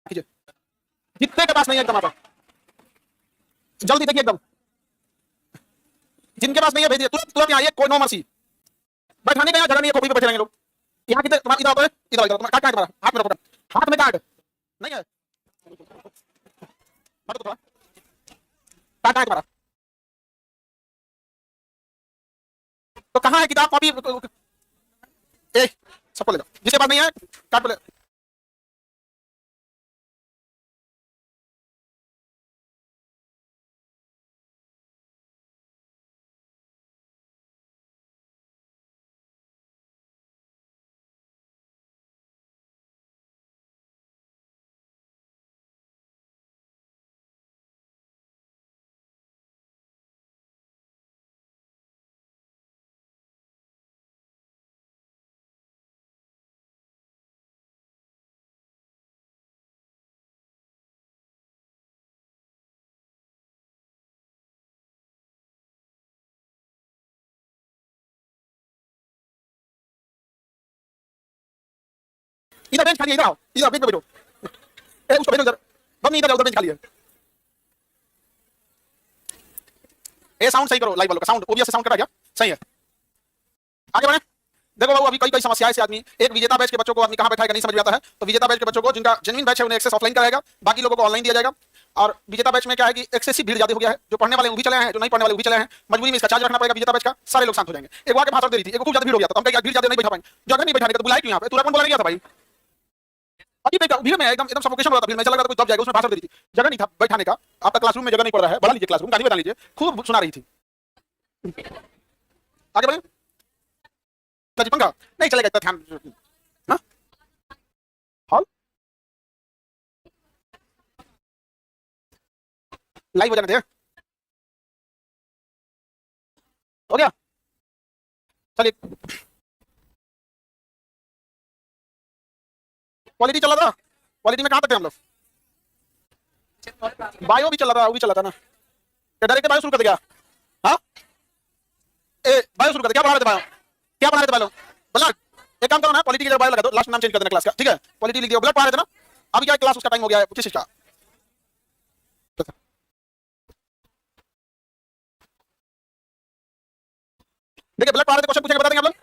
कीजिए, जितने के पास नहीं है एकदम आप जल्दी देखिए एकदम, जिनके पास नहीं है भेजिए तुरंत तुरंत यहाँ आइए, कोई नो मर्सी। बैठाने का यहाँ जगह नहीं है, कॉपी पे बैठे रहेंगे लोग। यहाँ कितने तुम्हारा इधर है, इधर इधर तुम्हारा कार्ड हाथ में रखो, हाथ में कार्ड नहीं है, तो थोड़ा कार्ड है तुम्हारा, तो कहाँ है किताब कॉपी? ए सबको ले लो, जिसके पास नहीं है कार्ड पे ले। इधर बेंच खाली है, इधर आओ, इधर बेंच पे बैठो। ए उसको भेजो इधर, बम इधर उधर बेंच खाली है। ए साउंड सही करो, लाइव वालों का साउंड ओबीएस से साउंड कटा गया, सही है। आगे बढ़े। देखो बाबू अभी कई कई समस्याएं से आदमी, एक विजेता बैच के बच्चों को आदमी कहां बैठाएगा नहीं समझ में आता है, तो विजेता बैच के बच्चों को जिनका जेन्युइन बैच है उन्हें एक्सेस ऑफलाइन कराएगा, बाकी लोगों को ऑनलाइन दिया जाएगा। और विजेता बैच में क्या है कि एक्सेसिव भीड़ ज्यादा हो गया है, जो पढ़ने वाले वो भी चले हैं, जो नहीं पढ़ने वाले वो भी चले हैं, मजबूरी में इसका चार्ज रखना पड़ेगा विजेता बैच का, सारे लोग शांत हो जाएंगे। एक बार के भाषण दे रही थी, एक खूब ज्यादा भीड़ हो गया था, तो हम कहे भीड़ ज्यादा नहीं बैठा पाएंगे, जगह नहीं बैठाने का तो बुलाए क्यों यहाँ पे, तू कौन बोला गया था भाई? अभी भीड़ में एकदम एकदम सफोकेशन हो रहा था, भीड़ में चला लगा कोई दब जाएगा, उसमें भाषण दे रही थी, जगह नहीं था बैठाने का। आपका क्लासरूम में जगह नहीं पड़ रहा है, बढ़ा लीजिए क्लासरूम, गाली बता लीजिए, खूब सुना रही थी। आगे बढ़े। पंखा नहीं चलेगा इतना ध्यान, हाँ हॉल लाइव हो जाने दे, हो गया चलिए। क्वालिटी चला था, क्वालिटी में कहां तक थे हम लोग? बायो भी चला था, वो भी चला था ना, क्या डायरेक्ट बायो शुरू कर दिया? हाँ ए बायो शुरू कर दिया, क्या बना रहे थे बायो, क्या बना रहे थे बायो ब्लड? एक काम करो ना, पॉलिटी की जगह बायो लगा दो, लास्ट नाम चेंज कर देना क्लास का, ठीक है? पॉलिटी लिख दिया, ब्लड पढ़ा रहे थे ना, अभी क्या क्लास उसका टाइम हो गया है किस का? देखिए ब्लड पढ़ा रहे थे, क्वेश्चन पूछेंगे बता देंगे आप लोग,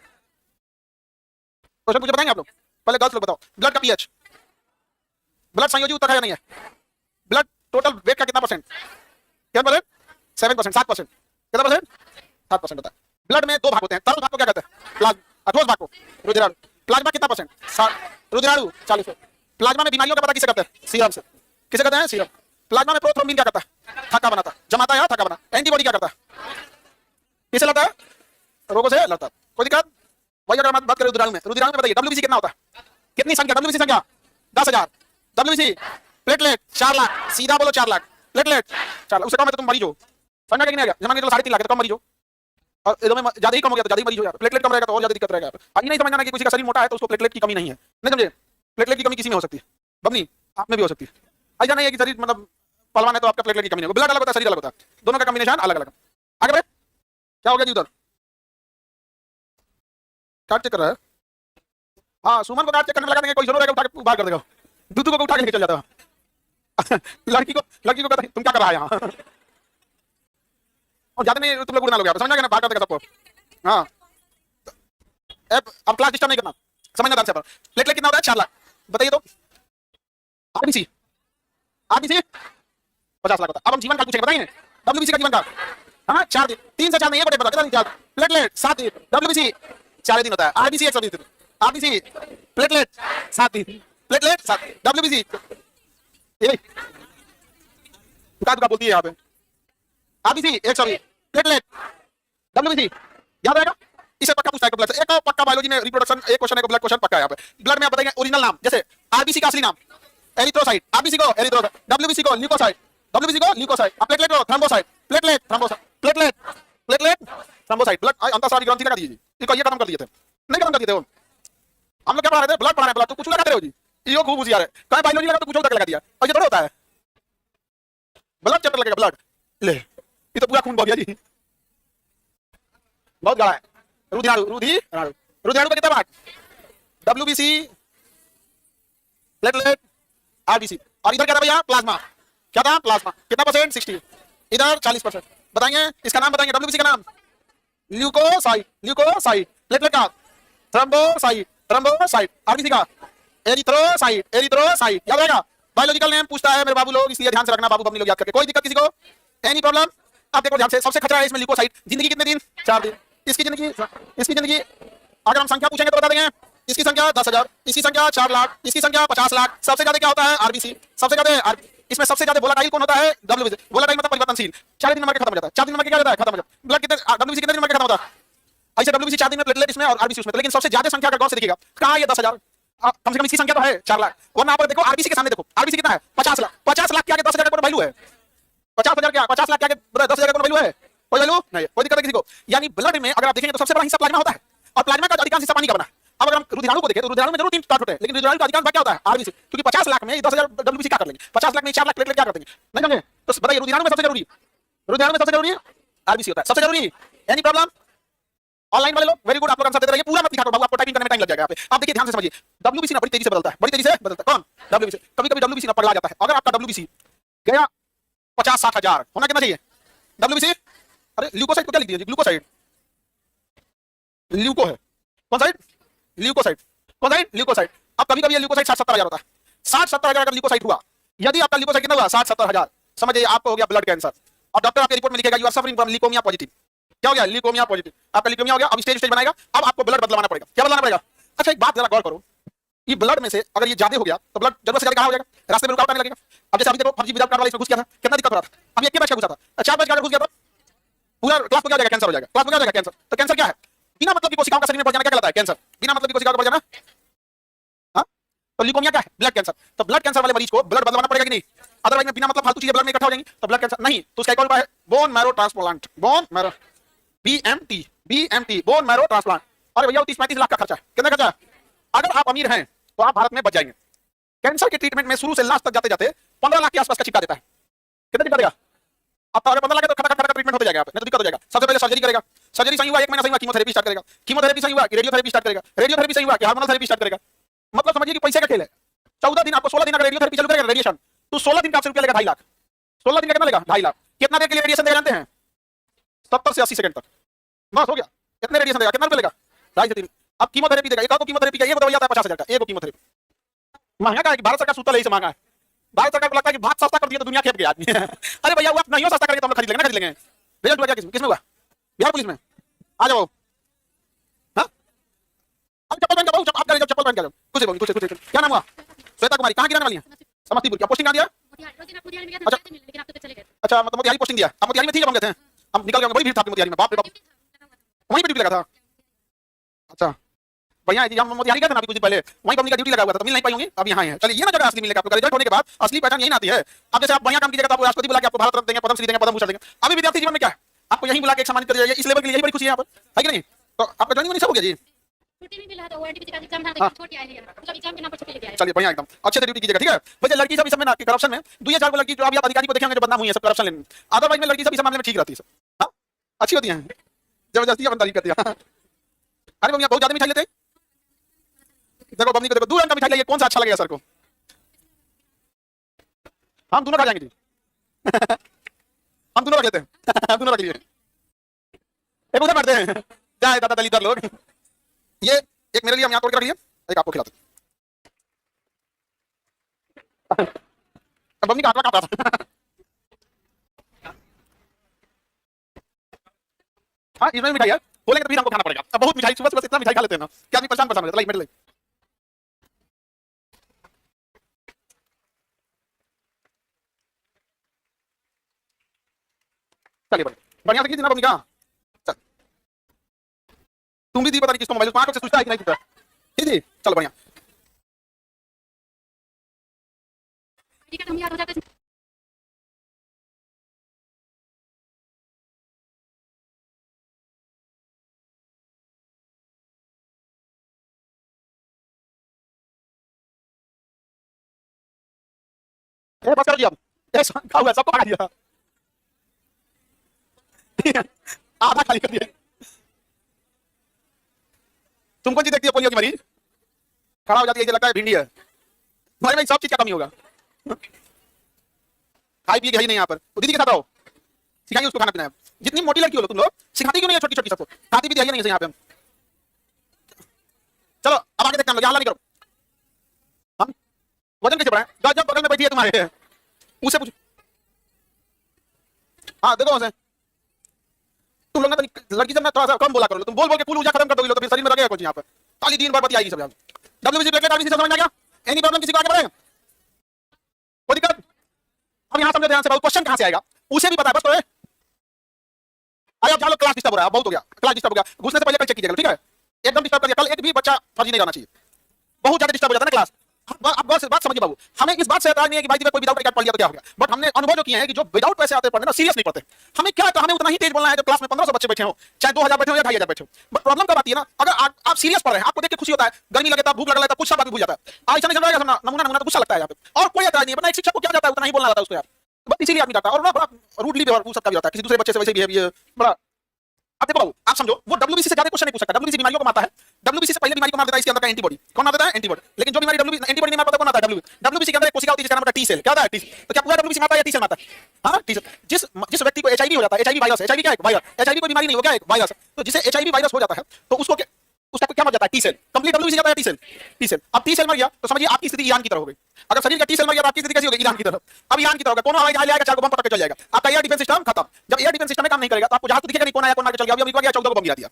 क्वेश्चन पूछे बताएंगे आप लोग। पहले गर्ल्स लोग बताओ, ब्लड का पीएच, ब्लड संयोजी उत्तर है या नहीं है? ब्लड टोटल वेट का कितना परसेंट? क्या बोले? 7%, 7%, कितना परसेंट? 7% होता है। ब्लड में दो भाग होते हैं, तरल भाग को क्या कहते हैं? प्लाज्मा, ठोस भाग को रुधिराणु। प्लाज्मा कितना परसेंट? रुधिराणु 40%। प्लाज्मा में बीमारियों का पता किसे करते हैं? सीरम से। किसे कहते हैं? सीरम। प्लाज्मा में प्रोथ्रोम्बिन क्या करता है? थक्का बनाता है, जमाता है या थक्का बना। एंटीबॉडी क्या करता है? किसे लड़ता है? रोगों से लड़ता है। कोई दिक्कत? वही अगर हम बात करें रुधिराणु में, रुधिराणु में बताइए डब्ल्यूबीसी कितना होता है? कितनी संख्या? डब्ल्यूबीसी संख्या 10,000। डब्ल्यूबीसी प्लेटलेट 4 लाख, सीधा बोलो 4 लाख प्लेटलेट 4 लाख, उससे कम है तो तुम मरीज हो, समझा कि नहीं? आ गया जमा के चलो 3.5 लाख है तो कम मरीज हो, और इधर में ज्यादा ही कम हो गया तो ज्यादा ही मरीज हो यार, प्लेटलेट कम रहेगा तो और ज्यादा दिक्कत रहेगा। अब ये नहीं समझना कि किसी का शरीर मोटा है तो उसको प्लेटलेट की कमी नहीं है, नहीं समझे? प्लेटलेट की कमी किसी में हो सकती है, बबनी आप में भी हो सकती है। ऐसा नहीं है कि शरीर मतलब पहलवान है तो आपका प्लेटलेट की कमी नहीं होगी, ब्लड अलग होता है, शरीर अलग होता है, दोनों का कॉम्बिनेशन अलग अलग। आगे बढ़े। क्या हो गया जी उधर? कार्ड चेक कर रहा है? हाँ सुमन को कार्ड चेक करने लगा देंगे, कोई जरूर रहेगा उठा के बाहर कर देगा, दूधू को उठा के लेके चल जाता है। लड़की को कहता तुम क्या कर रहा है यहाँ? और ज्यादा नहीं तुम लोग उड़ना लोगे यहाँ पे, समझना, बाहर कर देगा सबको। हाँ अब क्लास डिस्टर्ब नहीं करना, समझना ध्यान से। प्लेटलेट कितना होता है? 4 लाख। बताइए तो। आरबीसी 50 लाख होता है। अब हम जीवन काल पूछेंगे, बताइए डब्ल्यूबीसी का जीवन काल। हाँ 4 दिन, 3 से 4 नहीं है बटे, कितना दिन? 4। प्लेटलेट 7 दिन, डब्ल्यूबीसी 4 दिन होता है, आरबीसी 120 दिन, आरबीसी प्लेटलेट 7 दिन, प्लेटलेट 7 दिन, डब्ल्यूबीसी ये दुका बोलती है यहाँ पे। आरबीसी 120, प्लेटलेट डब्ल्यूबीसी याद रहेगा, इसे पक्का पूछता है ब्लड से। एक पक्का बायोलॉजी में रिप्रोडक्शन एक क्वेश्चन है, ब्लड क्वेश्चन पक्का है यहाँ पे। ब्लड में आप बताएंगे ओरिजिनल नाम, जैसे आरबीसी का असली नाम एरिथ्रोसाइट, आरबीसी को एरिथ्रोसाइट, डब्ल्यूबीसी को ल्यूकोसाइट, डब्ल्यूबीसी को ल्यूकोसाइट, प्लेटलेट को thrombocyte, platelet thrombocyte, platelet platelet thrombocyte. Blood अंतःस्रावी ग्रंथि लगा दीजिए, इसको ये खत्म कर दिए थे, नहीं खत्म कर दिए थे वो। हम लोग क्या पढ़ा रहे थे? ब्लड पढ़ा रहे हैं, ब्लड तो कुछ लगाते रहो जी, ये खूब होशियार है, कहीं बायोलॉजी लगा तो कुछ तक लगा दिया, और ये थोड़ा होता है ब्लड चैप्टर लगेगा, ब्लड ले ये तो पूरा खून बह गया जी, बहुत गाढ़ा है। रुधिराणु, रुधिराणु का कितना भाग? WBC, platelet, RBC. और इधर क्या था भैया? प्लाज्मा। क्या था? प्लाज्मा। कितना परसेंट? 60। इधर 40%। बताइए इसका नाम बताएंगे, डब्ल्यूबीसी का नाम। ल्यूकोसाइट। ल्यूकोसाइट। प्लेटलेट का? थ्रोम्बोसाइट। थ्रोम्बोसाइट। आरबीसी का? एरिथ्रोसाइट। एरिथ्रोसाइट। याद रहेगा? बायोलॉजिकल नेम पूछता है मेरे बाबू लोग, इसलिए ध्यान से रखना बाबू बमनी लोग याद करके। कोई दिक्कत किसी को? Any problem? आप देखो ध्यान से, सबसे खतरा है इसमें ल्यूकोसाइट। जिंदगी कितने दिन? 4 दिन। इसकी जिंदगी अगर हम संख्या पूछेंगे तो बता देंगे। इसकी संख्या 10,000, इसकी संख्या 4 लाख, इसकी संख्या 50 लाख। सबसे ज्यादा क्या होता है? आरबीसी। सबसे ज्यादा इसमें सबसे ज्यादा वोलाटाइल कौन होता है? डब्ल्यूबीसी। वोलाटाइल मतलब परिवर्तनशील। 4 दिन में खत्म हो जाता है। 4 दिन में क्या हो जाता है? खत्म हो जाता है। ब्लड कितने, डब्ल्यूबीसी कितने दिन में खत्म होता है? ऐसे डब्ल्यूबीसी 4 दिन में, प्लेटलेट इसमें और आरबीसी उसमें। लेकिन सबसे ज्यादा संख्या अगर गौर से देखिएगा, कहां ये 10,000, कम से कम इसकी संख्या तो है 4 लाख। वरना आप देखो आरबीसी के सामने, देखो आरबीसी कितना है? 50 लाख। 50 लाख के आगे 10,000 का कोई वैल्यू है? 50,000 क्या? 50 लाख के आगे 10,000 का कोई वैल्यू है? कोई वैल्यू नहीं। कोई दिक्कत है किसी को? यानी ब्लड में अगर आप देखेंगे तो सबसे बड़ा हिस्सा प्लाज्मा होता है, और प्लाज्मा का अधिकांश हिस्सा पानी का बना। अब अगर हम रुधिराणु को देखें तो रुधिराणु में जरूर 3 पार्ट होते हैं, लेकिन रुधिराणु का अधिकांश भाग क्या होता है? आरबीसी। क्योंकि 50 लाख में 10,000 डब्ल्यूबीसी क्या कर लेंगे? 50 लाख में 4 लाख प्लेटलेट क्या कर देंगे? नहीं समझे? तो बताइए रुधिराणु में सबसे जरूरी, रुधिराणु में सबसे जरूरी आरबीसी होता है। सबसे जरूरी। Any problem? ऑनलाइन वाले लोग वेरी गुड, आप लोग आंसर देते रहिए। पूरा मत लिखा करो बाबू, आपको टाइपिंग करने में टाइम लग जाएगा। आप देखिए ध्यान से समझिए, डब्ल्यूबीसी ना बड़ी तेजी से बदलता है, बड़ी तेजी से बदलता है। कौन? डब्ल्यूबीसी। कभी कभी डब्ल्यूबीसी ना पगला जाता है। अगर आपका डब्ल्यूबीसी गया 50-60 हजार, होना कितना चाहिए? डब्ल्यूबीसी, अरे ल्यूकोसाइट को क्या लिख दिया? ग्लूकोसाइट। ल्यूको है कौन साइड? ल्यूकोसाइट। कौन साइड? ल्यूकोसाइट। अब कभी कभी ल्यूकोसाइट 60-70 हजार होता है। 60-70 हजार अगर ल्यूकोसाइट हुआ, यदि आपका ल्यूकोसाइट कितना हुआ? 60-70 हजार, समझिए आपको हो गया ब्लड कैंसर। और डॉक्टर आपके रिपोर्ट में लिखेगा you are suffering from leukaemia positive. क्या हो गया? Leukaemia positive. आपका ल्यूकोमिया हो गया। अब स्टेज बनाएगा, अब आपको ब्लड बदलवाना पड़ेगा। क्या बदलवाना पड़ेगा? अच्छा एक बात जरा गौर करो, ये ब्लड में से अगर ये ज्यादा हो गया तो ब्लड जरूरत से ज्यादा कहां हो जाएगा? रास्ते में रुकावट आने लगेगा। अब जैसे अभी देखो फर्जी विदाउट कार्ड वाला इसमें घुस गया था, कितना दिक्कत हो रहा था। अभी एक के बैच घुसा था, 4 बैच घुस गया था, पूरा क्लास को क्या हो जाएगा? कैंसर हो जाएगा। क्लास को क्या हो जाएगा? कैंसर। तो कैंसर क्या है? बिना मतलब की कोशिकाओं का शरीर में बढ़ जाना क्या कहलाता है? कैंसर। बिना मतलब की कोशिकाओं का बढ़ जाना, हाँ? तो ल्यूकोमिया क्या है? Blood cancer. तो ब्लड कैंसर वाले मरीज को ब्लड बदलवाना पड़ेगा कि नहीं? अदरवाइज में बिना मतलब फालतू चीजें ब्लड में इकट्ठा हो जाएंगी तो ब्लड कैंसर नहीं। तो उसका एक और उपाय है, bone marrow transplant. Bone marrow, BMT, BMT, bone marrow transplant. अरे भैया 30-35 लाख का खर्चा है। कितना खर्चा है? अगर आप अमीर हैं तो आप भारत में बच जाएंगे। कैंसर के ट्रीटमेंट में शुरू से लास्ट तक जाते जाते 15 लाख के आसपास का चिपका देता है। कितना चिपका देगा? अब अगर 15 लाख है तो खटा खटा ट्रीटमेंट होते जाएगा, नहीं तो दिक्कत हो जाएगा। सबसे पहले सर्जरी करेगा, सर्जरी सही हुआ 1 महीना सही हुआ कीमोथेरेपी स्टार्ट करेगा, कीमोथेरेपी सही हुआ कि रेडियोथेरेपी स्टार्ट करेगा, रेडियोथेरेपी सही हुआ कि हार्मोनल थेरेपी स्टार्ट करेगा। मतलब समझिए कि पैसे का खेल है। 14 दिन आपको 16 दिन अगर रेडियोथेरेपी चालू करेगा रेडिएशन, तो 16 दिन का आपसे रुपया लेगा 2.5 लाख। 16 दिन का कितना लेगा? 2.5 लाख। कितना देर के लिए रेडिएशन देगा जानते हैं? 70 से 80 सेकंड तक, बस हो गया। कितने रेडिएशन देगा? कितना रुपया लेगा? 2.5 से 3। अब कीमोथेरेपी देगा, एक कीमोथेरेपी का ये बताइए आता है 50,000 का एक कीमोथेरेपी। महंगा का है कि भारत सरकार सूतल है, इसे महंगा है। भारत सरकार को लगता है कि भात सस्ता कर दिया तो दुनिया खेप गया आदमी। अरे भैया वो आप नहीं सस्ता करेंगे तो हम खरीद लेंगे, ना खरीद लेंगे। रिजल्ट हुआ क्या? किसमें हुआ? बिहार पुलिस में। आ जाओ। हाँ अब चप्पल पहन के आओ, आप करेंगे चप्पल पहन के आओ। कुछ क्या नाम हुआ? श्वेता कुमारी। कहाँ की रहने वाली है? समस्तीपुर। क्या पोस्टिंग कहाँ दिया? अच्छा मतलब मोतिहारी पोस्टिंग दिया। आप मोतिहारी में थी जब हम गए थे? हम निकल गए, बड़ी भीड़ था मोतिहारी में, बाप रे बाप। वहीं पे ड्यूटी लगा था? अच्छा भैया जी, हम मोतिहारी गए थे ना अभी कुछ दिन पहले, वहीं कंपनी का ड्यूटी लगा हुआ था, तो मिल नहीं पाई होंगी। अब यहाँ है। चलिए ये ना जगह असली मिलेगा आपको, रिजल्ट होने के बाद असली पहचान यही आती है। अब जैसे आप बढ़िया काम कीजिएगा तो आपको राष्ट्रपति बुला के आपको भारत रत्न देंगे, पद्म श्री देंगे, पद्म भूषण देंगे। अभी विद्यार्थी जीवन में क्या है? आपको यही बुला के एक सम्मानित कर दिया, इस लेवल के लिए यही बड़ी खुशी है यहाँ पर, है कि नहीं? तो आपका जॉइनिंग सब हो गया जी। चलिए बढ़िया एकदम अच्छे से ड्यूटी कीजिएगा, ठीक है? वैसे लड़की सब इस समय ना करप्शन में 2-4 लड़की जो अभी आप अधिकारी को देखेंगे जो बदनाम हुई है सब करप्शन लेने, अदरवाइज में लड़की सब इस मामले में ठीक रहती है सब। हाँ अच्छी होती है, जबरदस्ती अपन तारीफ करती है। अरे भैया बहुत ज्यादा मिठाई लेते। देखो बमनी को देखो, 2 रंग का मिठाई लाइए, कौन सा अच्छा लगेगा सर को? हम दोनों खा जाएंगे जी। हम दोनों रख लेते हैं। हम दोनों रख लिए। एक उधर बैठते हैं, क्या है दादा दलितर लोग। ये एक मेरे लिए हम यहाँ तोड़ के रख लिए, एक आपको खिलाते। बमनी का हाथ कांप रहा था। हाँ इसमें मिठाई है, बोलेंगे तो फिर हमको खाना पड़ेगा। अब बहुत मिठाई, सुबह इतना मिठाई खा लेते हैं ना कि आदमी परेशान हो जाता है। लाइक चलिए बढ़िया से कीजिए ना बमनी का। चल तुम भी दी पता नहीं किसको मोबाइल, आंखों से सोचता है कि नहीं सोचता। ठीक है चलो बढ़िया। बस करो जी अब, क्या हुआ? सबको भगा दिया। आधा खाली कर दिया। तुमको जी देखती है पोलियो की मरीज खड़ा हो जाती है, लगता है भिंडी है। भाई सब चीज का कमी होगा। खाई पी के है ही नहीं यहाँ पर, तो दीदी के साथ रहो, सिखाइए उसको खाना पीना है। जितनी मोटी लड़की हो तुम लोग, सिखाती क्यों नहीं है छोटी छोटी सबको, खाती भी है नहीं यहाँ पे हम। चलो अब आगे देखते हैं, हल्ला नहीं करो। हम वजन कैसे बढ़ाएं? जब बगल में बैठी है तुम्हारे, उसे पूछ। हाँ देखो उसे, तुम लोग ना तो लड़की जब ना थोड़ा सा कम बोला करो, तुम बोल बोल के पूल ऊर्जा खत्म कर दोगे, तो फिर शरीर में लगेगा कुछ यहाँ पर, खाली दिन भर बती आएगी सब यहाँ। डब्ल्यूबीसी प्लेटलेट आरबीसी समझ में आ गया? एनी प्रॉब्लम किसी को आगे बढ़े? कोई दिक्कत? हम यहाँ समझे ध्यान से, क्वेश्चन कहाँ से आएगा उसे भी पता है बस। तो अरे आप जान लो क्लास डिस्टर्ब हो रहा है, बहुत हो गया, क्लास डिस्टर्ब हो गया, घुसने से पहले कल चेक कीजिएगा, ठीक है? एकदम डिस्टर्ब कर दिया, कल एक भी बच्चा फर्जी नहीं जाना चाहिए, बहुत ज्यादा डिस्टर्ब हो जाता है ना क्लास। आप बात समझिए बाबू, हमें इस बात से एतराज नहीं है कि भाई कोई विदाउट रिकॉर्ड पढ़ लिया तो क्या हो गया, बट हमने अनुभव जो किया है कि जो विदाउट पैसे आते पढ़ने ना सीरियस नहीं पढ़ते। हमें क्या है, हमें उतना ही तेज बोलना है जब क्लास में 1500 बच्चे बैठे हो, चाहे 2000 बैठे हो या 2500 बैठे हो। बट प्रॉब्लम कब आती है ना, अगर आप सीरियस पढ़ रहे हैं, आपको देख के खुशी होता है, गर्मी लगता है, भूख लगता है, कुछ सब भूल जाता है, ऐसा नहीं समझ रहा, नमूना नमूना तो गुस्सा लगता है यहाँ पे, और कोई एतराज नहीं है। एक शिक्षक को क्या जाता है, उतना ही बोलना जाता है उसको यार, बस इसीलिए आदमी जाता है, और ना बड़ा रूडली व्यवहार वो सबका भी होता है, किसी दूसरे बच्चे से वैसे बिहेवियर बड़ा। अब देखो बाबू, आप समझो, वो डब्ल्यूबीसी से ज्यादा क्वेश्चन नहीं पूछ सकता, डब्ल्यूबीसी बीमारियों को मारता है, डब्ल्यूबीसी से पहले बीमारी को मार देता है इसके अंदर का एंटीबॉडी। कौन मार देता है? एंटीबॉडी। लेकिन जो बीमारी डब्ल्यूबीसी एंटीबॉडी नहीं मार पाता, कौन आता है? डब्ल्यूबीसी के अंदर एक कोशिका होती है जिसका नाम होता है टी सेल। क्या होता है? T cell. तो क्या पूरा डब्ल्यूबीसी मारता है या टी सेल मारता है? हाँ, टी सेल। जिस व्यक्ति को एचआईवी हो जाता है, एचआईवी वायरस, एचआईवी क्या है? वायरस। एचआईवी कोई बीमारी नहीं हो, क्या है? वायरस। तो जिसे एचआईवी वायरस हो जाता है तो उसको क्या मर जाता है? T cell. कंप्लीट डब्ल्यूबीसी जाता है टी सेल। T cell. अब टी सेल मर गया तो समझिए आपकी स्थिति ईरान की तरह हो गई। अगर शरीर का टी सेल मर गया तो आपकी स्थिति कैसी होगी? ईरान की तरह। अब ईरान की तरह होगा, कौन हवाई जहाज ले आएगा, चार को बम पटक के चल जाएगा, आपका एयर डिफेंस सिस्टम खत्म। जब एयर डिफेंस सिस्टम में काम नहीं करेगा तो आपको जहाज तो दिखेगा नहीं, कौन आया कौन मार के चल गया। अभी अमेरिका गया 14 को बम गिरा दिया।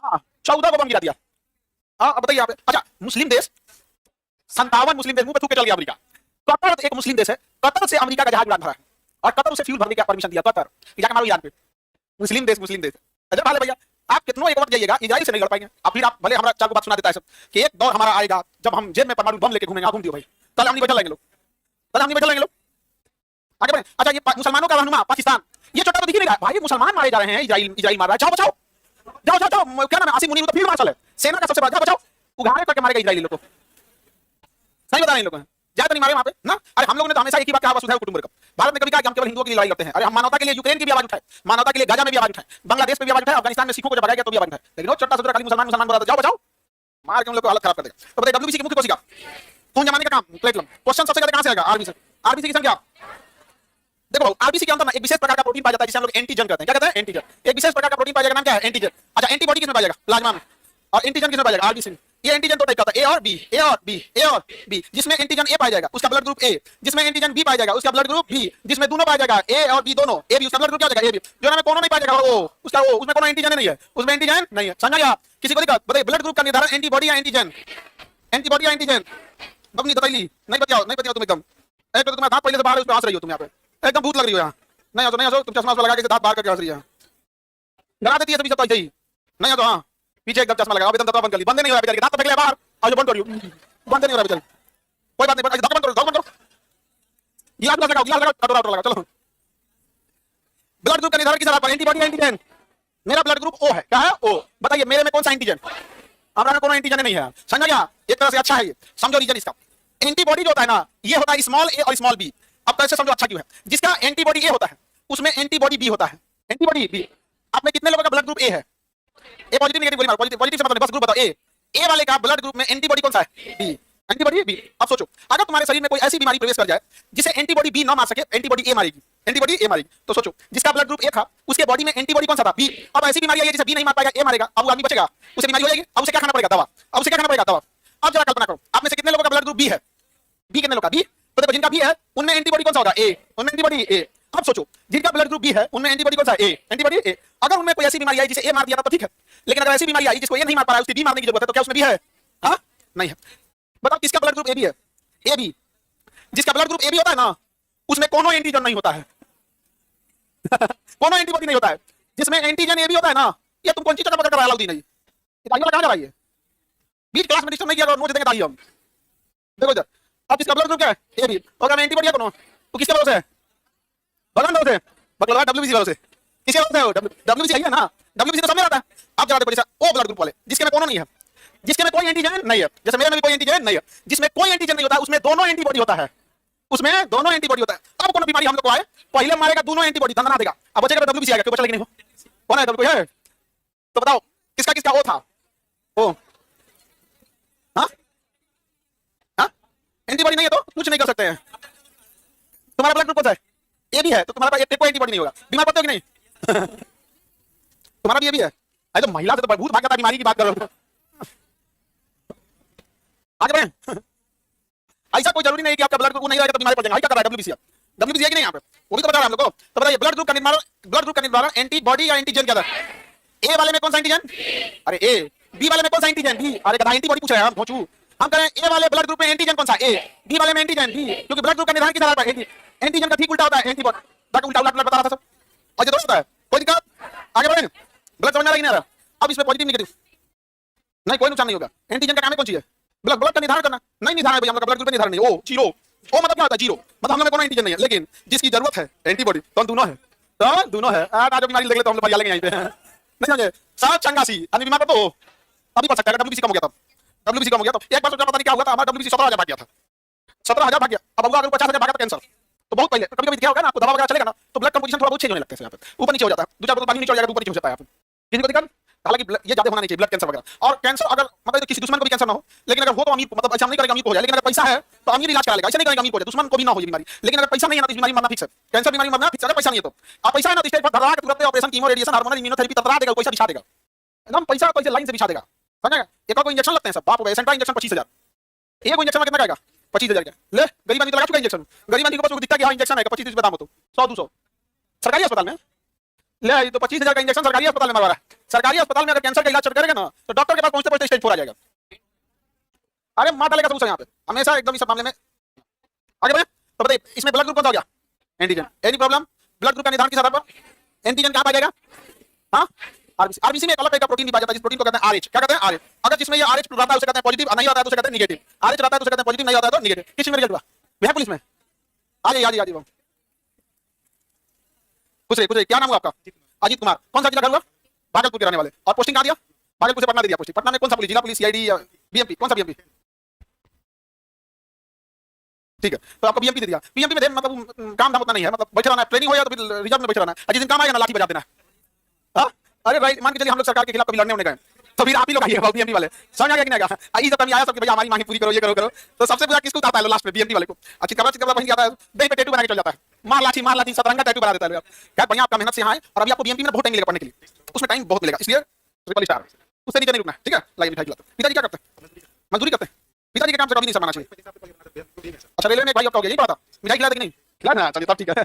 हाँ, 14 को बम गिरा दिया। हाँ, अब बताइए आप। अच्छा, मुस्लिम देश 57 मुस्लिम देश मुंह पे थूक के चल गया अमेरिका। कतर एक मुस्लिम देश है, कतर से अमेरिका का जहाज उड़ान भरा है और कतर उसे फ्यूल भरने का परमिशन दिया। कतर जाके मारो ईरान पे। मुस्लिम देश अजब हाल है भैया। आप कितनों एक वक्त जाइएगा, इजराइल से नहीं लड़ पाएंगे। अब फिर आप भले हमारा चार को बात सुना देता है सब कि एक दौर हमारा आएगा जब हम जेब में परमाणु बम लेके घूमेंगे। घूम दियो भाई, कल हम नहीं बैठे लेंगे लोग, कल हम नहीं बैठे लेंगे लोग। आगे बढ़े। अच्छा, ये मुसलमानों का रहनुमा पाकिस्तान, ये छोटा तो दिख ही नहीं रहा भाई। मुसलमान मारे जा रहे हैं, इजराइल मार रहा है। जाओ बचाओ, जाओ जाओ जाओ। क्या नाम है? आसिम मुनीर तो फील्ड मार्शल है, सेना का सबसे बड़ा। बचाओ, उघाड़े करके मारेगा इजराइली लोग को। सही बता रहे हैं लोग, ज्यादा नहीं मारे वहां पे ना। अरे हम लोगों ने तो हमेशा एक ही बात कहा, वसुधैव कुटुंबकम। भारत में कभी कहा कि हम केवल हिंदुओं की लड़ाई करते हैं। अरे हम मानवता के लिए यूक्रेन की भी आवाज उठाए, मानवता के लिए गाजा में भी आवाज उठाए, बांग्लादेश में भी आवाज उठाए, अफगानिस्तान में सिखों को जब भगाया गया तो भी आवाज उठाए। लेकिन वो छोटा सा खाली मुसलमान बोला, जाओ बचाओ, मार के हम लोग को हालत खराब कर देगा। तो बताइए डब्ल्यूबीसी की मुख्य कोशिका कौन जमाने का काम? प्लेटलम। क्वेश्चन सबसे ज्यादा कहां से आएगा? आरबीसी। आरबीसी की संख्या देखो, आरबीसी के अंदर ना एक विशेष प्रकार का प्रोटीन पाया जाता है जिसे हम लोग एंटीजन कहते हैं। क्या कहते हैं? एंटीजन। एक विशेष प्रकार का प्रोटीन पाया जाएगा, नाम क्या है? एंटीजन। अच्छा, एंटीबॉडी किसमें पाया जाएगा? प्लाज्मा में। और एंटीजन किसमें पाया जाएगा? आरबीसी में। ये एंटीजन दो टाइप का होता है, ए और बी, ए और बी, ए और बी। जिसमें एंटीजन ए पाया जाएगा उसका ब्लड ग्रुप ए, जिसमें एंटीजन बी पाया जाएगा उसका ब्लड ग्रुप बी, जिसमें दोनों पाया जाएगा ए और बी दोनों, ए बी, उसका ब्लड ग्रुप क्या हो जाएगा? A B. जो में कोनो नहीं पाया जाएगा वो उसका वो, उसमें कोनो एंटीजन नहीं है, उसमें एंटीजन नहीं है। समझ गया? किसी को दिक्कत? बताइए ब्लड ग्रुप का निर्धारण एंटीबॉडी या एंटीजन? एंटीबॉडी या एंटीजन? बबनी बताइए, नहीं बताओ, नहीं बताओ तुम एकदम। एक तो तुम्हारा दांत पहले से बाहर है, उस पे हंस रही हो तुम यहाँ पे, एकदम भूत लग रही हो यहाँ। नहीं आ तो नहीं आ, तुम चश्मा लगा के दांत बाहर करके हंस रही है, डरा देती है सभी सब। तो ही नहीं आ तो हाँ, पीछे एकदम चश्मा लगा, अब एकदम बंद कर ली, बंद नहीं हो रहा है, दांत फेंक ले बाहर, और जो बंद करियो, बंद नहीं हो रहा है, कोई बात नहीं, दांत बंद करो, दांत बंद करो, गिलास लगाओ, गिलास लगाओ, कटोरा लगाओ, चलो। ब्लड ग्रुप का निर्धारण किस आधार पर? Antibody, antigen. मेरा ब्लड ग्रुप ओ है, क्या है? ओ। बताइए मेरे में कौन सा एंटीजन? हमारा में कोनो एंटीजन नहीं है। समझ गया? एक तरह से अच्छा है ये, समझो रीजन इसका। एंटीबॉडी जो होता है ना, ये होता है स्मॉल ए और स्मॉल बी। अब कैसे समझो अच्छा क्यों है? जिसका एंटीबॉडी ए होता है उसमें एंटीबॉडी बी होता है। Antibody B. आप में कितने लोगों का ब्लड ग्रुप ए है? ए पॉजिटिव नेगेटिव बोली मारो, पॉजिटिव से मतलब बस ग्रुप बताओ। ए वाले का ब्लड ग्रुप में एंटीबॉडी कौन सा है? बी। Antibody B. अब सोचो, अगर तुम्हारे शरीर में कोई ऐसी बीमारी प्रवेश कर जाए जिसे एंटीबॉडी बी ना मार सके, एंटीबॉडी ए मारेगी, एंटीबॉडी ए मारेगी। तो सोचो, जिसका ब्लड ग्रुप ए था उसके बॉडी में एंटीबॉडी कौन सा था? बी। अब ऐसी बीमारी आई जिसे बी नहीं मार पाएगा, ए मारेगा, अब वो आदमी बचेगा, उसे बीमारी हो जाएगी, अब उसे क्या खाना पड़ेगा? दवा। अब उसे क्या खाना पड़ेगा? दवा। अब जरा कल्पना करो, आप में से कितने लोगों का ब्लड ग्रुप बी है? बी कितने लोगों का? बी। तो देखो, जिनका बी है उनमें एंटीबॉडी कौन सा होगा? ए। उनमें एंटीबॉडी ए। अब सोचो, जिनका ब्लड ग्रुप बी है उनमें एंटीबॉडी कौन सा है? ए। एंटीबॉडी ए। अगर उनमें कोई ऐसी बीमारी आई जिसे ए मार दिया था तो ठीक है, लेकिन अगर ऐसी बीमारी आई जिसको ए नहीं मार पा रहा है, उसकी बी मारने की जरूरत है, तो क्या उसमें बी है? हाँ, नहीं है। बताओ किसका ब्लड ग्रुप ए बी है? A B. जिसका ब्लड ग्रुप ए बी होता है ना, उसमें कोनो एंटीजन नहीं होता है कोनो एंटीबॉडी नहीं होता है। जिसमें एंटीजन ए बी होता है ना, ये तुम कौन सी जगह पकड़ कर अलाउदी नहीं, कहां जा रही है? बीच क्लास में डिस्टर्ब नहीं किया, नोट देंगे ताली हम। देखो इधर, अब इसका ब्लड ग्रुप क्या है? A B. और मैं एंटीबॉडी है कोनो, तो किसके भरोसे है? भगवान भरोसे, बकलवा डब्ल्यूबीसी भरोसे। किसके भरोसे है? डब्ल्यूबीसी आई है ना, डब्ल्यूबीसी तो सब में रहता है। अब जरा देखो, जैसा ओ ब्लड ग्रुप वाले जिसके में कोनो नहीं है, जिसके में कोई एंटीजन नहीं है, जैसे मेरे में भी कोई एंटीजन नहीं है, जिसमें कोई एंटीजन नहीं होता है उसमें दोनों एंटीबॉडी होता है, उसमें दोनों एंटीबॉडी होता है। अब कोनो बीमारी हम लोग को आए, पहले मारेगा दोनों एंटीबॉडी, धंधा ना देगा, अब बचेगा डब्ल्यूबीसी आएगा, क्यों बचा? लेकिन नहीं हो, कौन है? कोई है तो बताओ किसका किसका ओ था? ओ। हाँ हाँ, एंटीबॉडी नहीं है तो कुछ नहीं कर सकते हैं। तुम्हारा ब्लड ग्रुप कौन सा है? ए भी है, तो तुम्हारा को एंटीबॉडी नहीं होगा। बीमार पड़ते हो कि नहीं? तुम्हारा भी ये भी है। अरे तो महिला से तो बहुत भागता बीमारी की बात कर रहे हो। आगे बढ़े। ऐसा कोई जरूरी नहीं कि आपका ब्लड ग्रुप नहीं रहेगा तो बीमारी पड़ जाएगा। क्या कर रहा है डब्ल्यूबीसी? डब्ल्यूबीसी है कि नहीं यहाँ पे? वो भी तो बता रहा है हम लोग को। तो बताइए ब्लड ग्रुप का निर्माण एंटीबॉडी या एंटीजन क्या था? ए वाले में कौन सा एंटीजन? अरे ए। बी वाले में कौन सा एंटीजन? बी। अरे गधा एंटीबॉडी पूछ रहे हैं हम भोचू। हम कह रहे हैं ए वाले ब्लड ग्रुप में एंटीजन कौन सा? ए। बी वाले में एंटीजन बी, क्योंकि ब्लड ग्रुप का निर्धारण किस आधार पर? एंटीजन का ठीक उल्टा होता है एंटीबॉडी। बाकी उल्टा उल्टा बता रहा था सब। और ये दोस्त होता है। कोई दिक्कत? आगे बढ़ेंगे। ब्लड समझ आ रहा है कि नहीं आ रहा? अब इसमें पॉजिटिव नेगेटिव नहीं, कोई नुकसान नहीं होगा। एंटीजन का काम है कौन सी है? ब्लड का निर्धारण करना। नहीं निर्धारण है भैया, हम लोग ब्लड ग्रुप का निर्धारण नहीं। ओ जीरो। ओ मतलब क्या होता है? जीरो मतलब हम लोग में कोई एंटीजन नहीं है, लेकिन जिसकी जरूरत है एंटीबॉडी तो दोनों है। तो दोनों है। आज बीमारी देख ले तो हम लोग बढ़िया लेंगे यहीं पे। नहीं समझे? सब चंगासी आदमी बीमार तो अभी पड़ सकता है। डब्ल्यूबीसी कम हो गया था। डब्ल्यूबीसी कम हो गया तो एक बार सोचा पता नहीं क्या हुआ था, हमारा डब्ल्यूबीसी 17,000 भाग गया था। 17,000 भाग गया। अब अगर 50,000 भागा तो कैंसर। तो बहुत पहले कभी कभी क्या होगा ना, आपको दवा वगैरह चलेगा ना तो ब्लड कंपोजिशन थोड़ा बहुत चेंज होने लगता है। यहाँ पे ऊपर नीचे हो जाता है, 2-4 बोतल पानी नीचे हो जाएगा, ऊपर नीचे हो जाता है। किसी को दिक्कत? हालांकि ये ज्यादा होना नहीं चाहिए ब्लड कैंसर वगैरह। और कैंसर अगर मतलब किसी दुश्मन को भी कैंसर ना हो, लेकिन अगर हो तो अमीर, मतलब ऐसा नहीं करेगा अमीर को हो जाए, लेकिन अगर पैसा है तो अमीर इलाज करा लेगा। ऐसा नहीं करेगा अमीर को हो जाए, दुश्मन को भी ना हो ये बीमारी। लेकिन अगर पैसा नहीं है ना तो इस बीमारी में मरना फिक्स है। कैंसर बीमारी में मरना फिक्स है। पैसा नहीं है तो आप पैसा है ना तो स्टेज पर धरा के तुरंत operation, chemo, radiation, hormonal, immunotherapy ततरा देगा, पैसा बिछा देगा एकदम। पैसा पैसे लाइन से बिछा देगा, समझेगा? एक और इंजेक्शन लगते हैं सब बाप रे। सेंट्रा इंजेक्शन 25,000। एक इंजेक्शन में कितना आएगा? 25,000 का। ले गरीब आदमी तो लगा चुका इंजेक्शन। गरीब आदमी को बस दिखता है कि हाँ इंजेक्शन आएगा 25-30 दाम हो तो 100-200 सरकारी अस्पताल में ले आई तो 25,000 का इंजेक्शन सरकारी अस्पताल में मरवा रहा है। सरकारी अस्पताल में अगर कैंसर का इलाज करेगा ना तो डॉक्टर के पास पहुंचते पहुंचते स्टेज 4 आ जाएगा। अरे मार डालेगा सब यहाँ पे हमेशा एकदम इस मामले में। आगे बढ़े तो बताइए इसमें ब्लड ग्रुप कौन सा हो गया? Antigen. Any problem? Blood group का निर्धारण किस आधार पर? एंटीजन कहाँ पाया जाएगा? हाँ आरबीसी। आरबीसी में एक अलग तरह का प्रोटीन भी पाया जाता है, जिस प्रोटीन को कहते हैं आरएच। क्या कहते हैं? आरएच। अगर जिसमें ये आरएच रहता है उसे कहते हैं पॉजिटिव, नहीं आता है तो उसे कहते हैं नेगेटिव। आरएच रहता है तो उसे कहते हैं पॉजिटिव, नहीं आता है तो नेगेटिव। किस चीज में रिजल्ट हुआ भैया? पुलिस में। आ जाइए आ जाइए आ जाइए। पूछ रहे क्या नाम हुआ आपका? अजीत कुमार। कौन सा जिला हुआ? भागलपुर के रहने वाले। और पोस्टिंग कहाँ दिया? भागलपुर से पटना दे दिया पोस्टिंग। पटना में कौन सा पुलिस? जिला पुलिस, सीआईडी या बीएमपी? कौन सा बीएमपी? ठीक है तो आपको बीएमपी दे दिया। बीएमपी में मतलब काम धाम उतना नहीं है, मतलब बैठे रहना है, ट्रेनिंग हो या तो फिर रिजर्व में बैठे रहना है। जिस दिन काम आएगा ना लाठी बजा देना है। हाँ अरे भाई मान के चलिए हम लोग सरकार के खिलाफ कभी लड़ने होने गए तो फिर आप ही लोग आइए बीएमपी वाले। समझ आ गया कि नहीं आया? आई जब आया सबके भैया हमारी मांग पूरी करो, ये करो करो। तो सबसे पहले किसको आता है लास्ट में? बीएमपी वाले को। अच्छी कपड़ा पहन के आता है, दही पे टैटू बना के चल जाता है, मार लाठी सतरंगा टैटू बना देता है। क्या बढ़िया आपका मेहनत से यहाँ है और अभी आपको बीएमपी में बहुत टाइम मिलेगा पढ़ने के लिए, उसमें टाइम बहुत मिलेगा, इसलिए ट्रिपल स्टार उससे नीचे नहीं रुकना। ठीक है लाइए मिठाई खिलाते। पिताजी क्या करते हैं? मजदूरी करते हैं। पिताजी के काम से कभी नहीं शर्माना चाहिए। अच्छा रेलवे में भाई आपका हो गया, यही पता था मिठाई खिलाते कि नहीं खिलाना? चलिए तब ठीक है।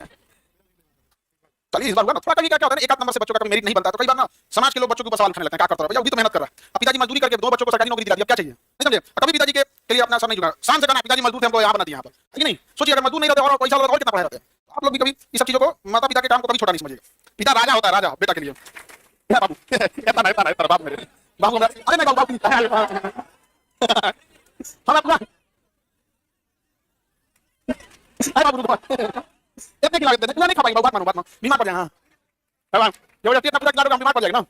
चलिए इस बार हुआ ना थोड़ा कभी क्या होता है एक आध नंबर से बच्चों का मेरिट नहीं बनता तो कई बार ना समाज के लोग बच्चों के ऊपर सवाल उठाने लगते हैं। क्या करता है भैया? अभी तो मेहनत कर रहा है। अब पिताजी मजदूरी करके 2 बच्चों को सरकारी नौकरी दिला दी, अब क्या चाहिए? नहीं समझे? कभी पिताजी के लिए अपना सर नहीं झुका, शान से कहना पिताजी मजदूर थे हमको यहाँ बना दिया यहाँ पर, है नहीं? सोचिए अगर मजदूर नहीं रहते और पैसा और कितना पढ़ाए रहते। आप लोग भी कभी इस सब चीजों को माता पिता के काम को कभी छोटा नहीं समझिएगा। पिता राजा होता है, राजा बेटा के लिए। बाबू ऐसा बाबू मेरे बाबू अरे नहीं बाबू इतने खिला देते नहीं खा पाएंगे बात मानो बीमार पड़ जाएगा। हाँ जबरदस्ती इतना पूरा खिला दो बीमार पड़ जाएगा ना।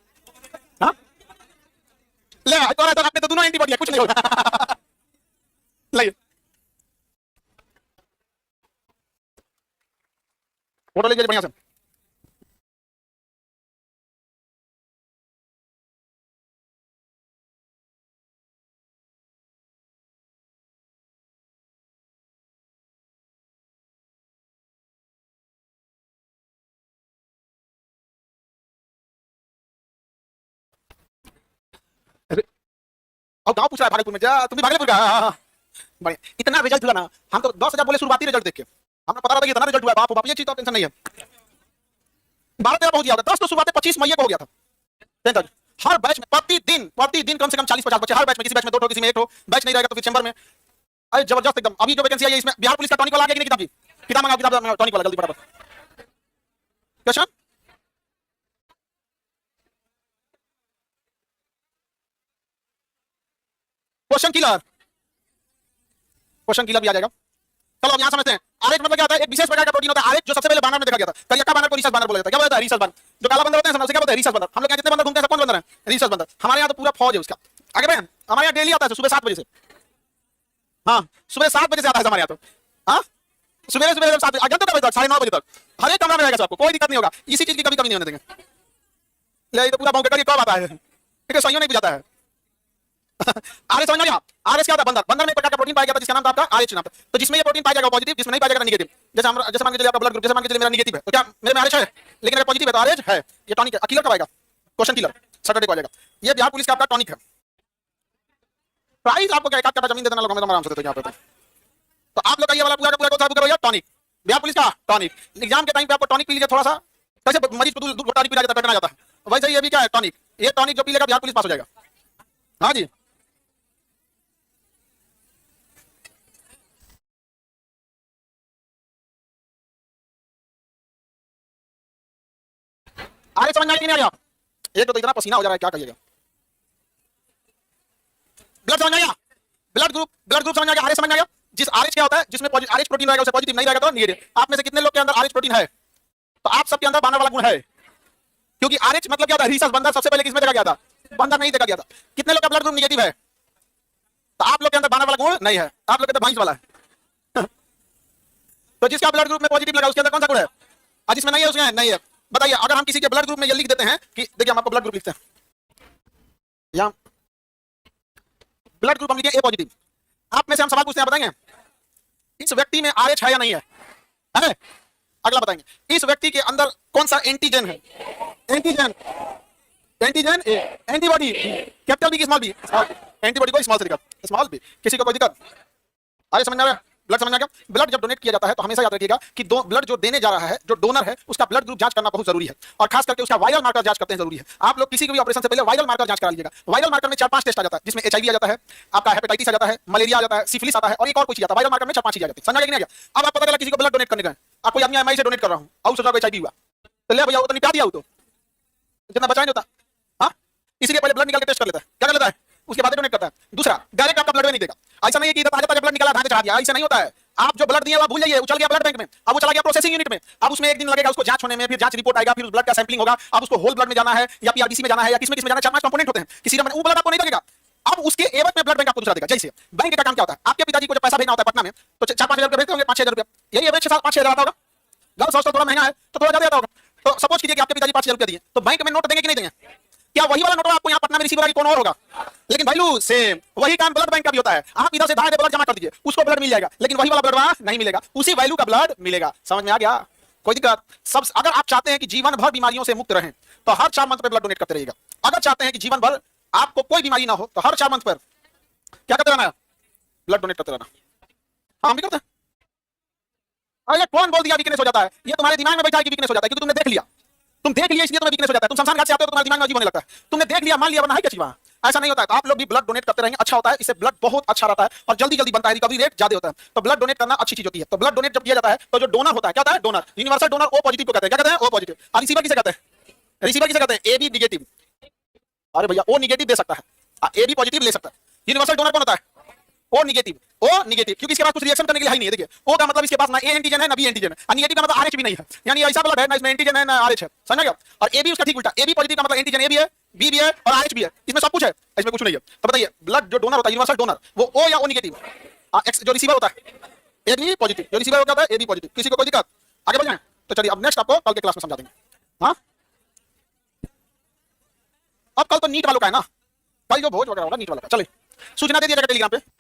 हाँ ले तो आपने तो दोनों एंटीबॉडी है, कुछ नहीं होगा। ले फोटो ले लीजिए बढ़िया से। और गांव पूछ रहा है भागलपुर में जा, तुम भी भागलपुर का? बढ़िया इतना रिजल्ट हुआ ना, हम तो 10,000 बोले शुरुआती रिजल्ट देख के हमें पता था कि इतना रिजल्ट हुआ। बाप बाप ये चीज तो टेंशन नहीं है। 12-13 बहुत गया 10 तो शुरुआत 25 मई को हो गया था। हर बैच में प्रतिदिन कम से कम 40-50 बच्चे हर बैच में, किसी बैच में 2 ठो किसी में 1 ठो। बैच नहीं रहेगा तो फिर चैम्बर में। अरे जबरदस्त एकदम। अभी जो वैकेंसी आई है इसमें बिहार पुलिस का टॉनिक वाला आ गया कि नहीं? किताब मंगाओ किताब टॉनिक वाला जल्दी फटाफट। क्वेश्चन क्वेश्चन किलर भी आ जाएगा। चलो अब यहां समझते हैं आरएच मतलब क्या होता है? एक विशेष प्रकार का प्रोटीन होता है आरएच जो सबसे पहले बानर में देखा गया था। करियक्का बानर को रिसर्च बानर बोला जाता है। क्या बोला जाता है? रिसर्च बानर। जो काला बंदर होता है उसे क्या बोलते हैं? रिसर्च बानर। हम लोग यहाँ जितने बंदर घूमते हैं कौन बंदर है? रिसर्च बानर। हमारे यहाँ तो पूरा फौज है उसका। आगे बढ़े हमारे यहाँ डेली आता है सुबह 7 बजे से। हाँ सुबह 7 बजे से आता है हमारे यहाँ तो। हाँ सुबह 7 बजे तक 9:30 बजे तक हर एक कमरा में रहेगा सबको, कोई दिक्कत नहीं होगा। इसी चीज की कभी नहीं होने देंगे। ले तो पूरा कब आता है? ठीक है सही नहीं बुझाता है। आरएच समझ गया? आरएच क्या होता है? बंधन। बंधन में एक प्रकार का प्रोटीन पाया गया था जिसका नाम था आपका आरएच नाम। तो जिसमें ये प्रोटीन पाया जाएगा पॉजिटिव, जिसमें नहीं पाया जाएगा नेगेटिव। जैसे मान के चलिए आपका ब्लड ग्रुप, जैसे मान के चलिए मेरा नेगेटिव है, तो क्या मेरे में आरएच है? लेकिन अगर पॉजिटिव है तो आरएच है। ये टॉनिक है। किलर कब आएगा? क्वेश्चन किलर सैटरडे को आ जाएगा। ये बिहार पुलिस का आपका टॉनिक है। प्राइस आपको क्या एक आध जमीन दे देना लोगों में, आराम से देते यहाँ पे। तो आप लोग का ये वाला पूरा पूरा कोर्स करो यार, टॉनिक बिहार पुलिस का टॉनिक। एग्जाम के टाइम पे आपको टॉनिक पी लीजिए थोड़ा सा, कैसे मरीज को दूध घोटाली पी जाता है, बैठना जाता है, वैसे ही ये भी क्या है टॉनिक। ये टॉनिक जो पी लेगा बिहार पुलिस पास हो जाएगा। हाँ जी, आगे समझ में आया कि नहीं आया? एक तो इतना पसीना हो जा रहा है, क्या कहिएगा। ब्लड समझ में आया? ब्लड ग्रुप समझ में आ गया? आरएच समझ में आ गया? जिस आरएच क्या होता है, जिसमें आरएच प्रोटीन रहेगा उसे पॉजिटिव नहीं रहेगा तो नेगेटिव। आप में से कितने लोग के अंदर आरएच प्रोटीन है? तो आप सबके अंदर बांधने वाला गुण है, क्योंकि आरएच मतलब क्या होता है? रिसस बंधन। सबसे पहले किसमें देखा गया था? बंधन नहीं देखा गया था। कितने लोग का ब्लड ग्रुप नेगेटिव है? तो आप लोग के अंदर बांधने वाला गुण नहीं है, आप लोग के अंदर भैंस वाला है। तो जिसका ब्लड ग्रुप में पॉजिटिव लगा उसके अंदर कौन सा गुण है? और जिसमें नहीं है उसमें नहीं है। बताइए, अगर हम किसी के ब्लड ग्रुप में ये लिख देते हैं कि देखिए हम आपको ब्लड ग्रुप लिखते हैं, यहाँ ब्लड ग्रुप हम लिखे ए पॉजिटिव। आप में से हम सवाल पूछते हैं, बताएंगे इस व्यक्ति में आरएच है या नहीं है? है? अगला बताएंगे इस व्यक्ति के अंदर कौन सा एंटीजन है? Antigen, antigen A, antibody capital B की स्मॉल बी, एंटीबॉडी को स्मॉल से लिखा, स्मॉल बी। किसी को कोई दिक्कत? आगे समझ में आ रहा है? ब्लड समझ में आ गया? ब्लड जब डोनेट किया जाता है तो हमेशा याद रखिएगा कि ब्लड जो देने जा रहा है, जो डोनर है, उसका ब्लड ग्रुप जांच करना बहुत जरूरी है, और खास करके उसका वायरल मार्कर जांच करते हैं जरूरी है। आप लोग किसी भी ऑपरेशन से पहले वायरल मार्कर जांच करा लीजिएगा। वायरल मार्कर में 4-5 टेस्ट आ जाता है, जिसमें एचआईवी आ जाता है, आपका हेपेटाइटिस आ जाता है, मलेरिया आ जाता है, सिफिलिस आता है, और एक और कुछ आता है। वायरल मार्कर में 4-5 चीज आ जाती है। समझ में आ गया? अब आप पता चला किसी को ब्लड डोनेट करने गए, आप कोई आदमी एमआई से डोनेट कर रहा हूं और सोचा एचआईवी हुआ, तो ले भैया वो तो निपटा दिया, वो तो जितना बचा नहीं होता। हाँ, इसलिए पहले ब्लड निकाल के टेस्ट कर लेता है। क्या कर लेता है? उसके बाद डोनेट करता है। दूसरा, डायरेक्ट आपका ब्लड में नहीं देगा। ऐसा नहीं है कि ताजा ताजा ब्लड निकाला धागे चढ़ा दिया, ऐसा नहीं होता है। आप जो ब्लड दिया वो भूल जाइए, वो चल गया ब्लड बैंक में, अब वो चला गया प्रोसेसिंग यूनिट में। अब उसमें एक दिन लगेगा उसको जांच होने में, फिर जांच रिपोर्ट आएगा, फिर उस ब्लड का सैंपलिंग होगा। अब उसको होल ब्लड में जाना है या पीआरबीसी में जाना है या किसमें जाना है, 4-5 कंपोनेंट होते हैं। किसी में वो ब्लड आपको नहीं लगेगा। अब उसके एवज में ब्लड बैंक आपको दूसरा देगा। जैसे बैंक का काम क्या होता है? आपके पिताजी को जब पैसा भेजना होता है पटना में, तो 4-5 हजार रुपए भेजते होंगे, 5-6 हजार रुपए, यही एवरेज 5-6 हजार आता होगा। गर्ल्स हॉस्टल थोड़ा महंगा है तो थोड़ा ज्यादा आता होगा। तो सपोज कीजिए कि आपके पिताजी 5,000 रुपए दिए, तो बैंक में नोट देंगे कि नहीं देंगे? क्या वही वाला नोट आपको यहाँ पटना में रिसीव होगा कि कौन और होगा? लेकिन भाईलू सेम वही काम ब्लड बैंक का भी होता है। आप इधर से धागे ब्लड जमा कर दीजिए, उसको ब्लड मिल जाएगा, लेकिन वही वाला ब्लड वहां नहीं मिलेगा, उसी वैल्यू का ब्लड मिलेगा। समझ में आ गया? कोई दिक्कत? सब अगर आप चाहते हैं कि जीवन भर बीमारियों से मुक्त रहें तो हर 4 मंथ पे ब्लड डोनेट करते रहिएगा। अगर चाहते हैं कि जीवन भर आपको कोई बीमारी ना हो तो हर 4 मंथ पर क्या करते रहना है? ब्लड डोनेट करते रहना। हाँ, हम भी करते हैं। अरे कौन बोल दिया वीकनेस हो जाता है? ये तुम्हारे दिमाग में बैठा है कि वीकनेस हो जाता है, क्योंकि तुमने देख लिया, तुम देख लिया इसलिए तुम्हें वीकनेस हो जाता है। तुम शमशान घाट से आते हो तो तुम्हारे दिमाग में अजीब होने लगता है। तुमने देख लिया, मान लिया, वरना है क्या चीज वहां? ऐसा नहीं होता है। तो आप लोग भी ब्लड डोनेट करते रहेंगे, अच्छा होता है। इससे ब्लड बहुत अच्छा रहता है और जल्दी जल्दी बनता है, रिकवरी रेट ज्यादा होता है। तो ब्लड डोनेट करना अच्छी चीज होती है। तो ब्लड डोनेट जब किया जाता है तो जो डोनर होता है, क्या होता है? Donor, universal donor O positive को कहते हैं। क्या कहते हैं? O positive. और रिसीवर किसे कहते हैं? रिसीवर किसे कहते हैं? A B negative. अरे भैया ओ नेगेटिव दे सकता है, ए बी पॉजिटिव ले सकता है। यूनिवर्सल डोनर कौन होता है? O negative. ओ नेगेटिव क्योंकि इसके पास कुछ रिएक्शन करने के लिए है नहीं है। देखिए ओ का मतलब इसके पास ना ए एंटीजन है ना बी एंटीजन है, और नेगेटिव का मतलब आरएच भी नहीं है। यानी ऐसा ब्लड है ना इसमें एंटीजन है ना आरएच है। समझ गया? और ए बी उसका ठीक उल्टा, ए बी पॉजिटिव का मतलब एंटीजन ए भी है, बी भी है और आरएच भी है। इसमें सब कुछ है, इसमें कुछ नहीं है। तो बताइए ब्लड जो डोनर होता है, यूनिवर्सल डोनर, वो ओ या ओ नेगेटिव? एक्स जो रिसीवर होता है ए बी पॉजिटिव, जो रिसीवर होता है ए बी पॉजिटिव। किसी को कोई दिक्कत? आगे बढ़ जाएं? तो चलिए अब नेक्स्ट आपको कल के क्लास में समझा देंगे। हाँ, अब कल तो नीट वालों का है ना, कल जो भोज वगैरह होगा नीट वालों का। चलिए सूचना दे दिया जाएगा टेलीग्राम पे।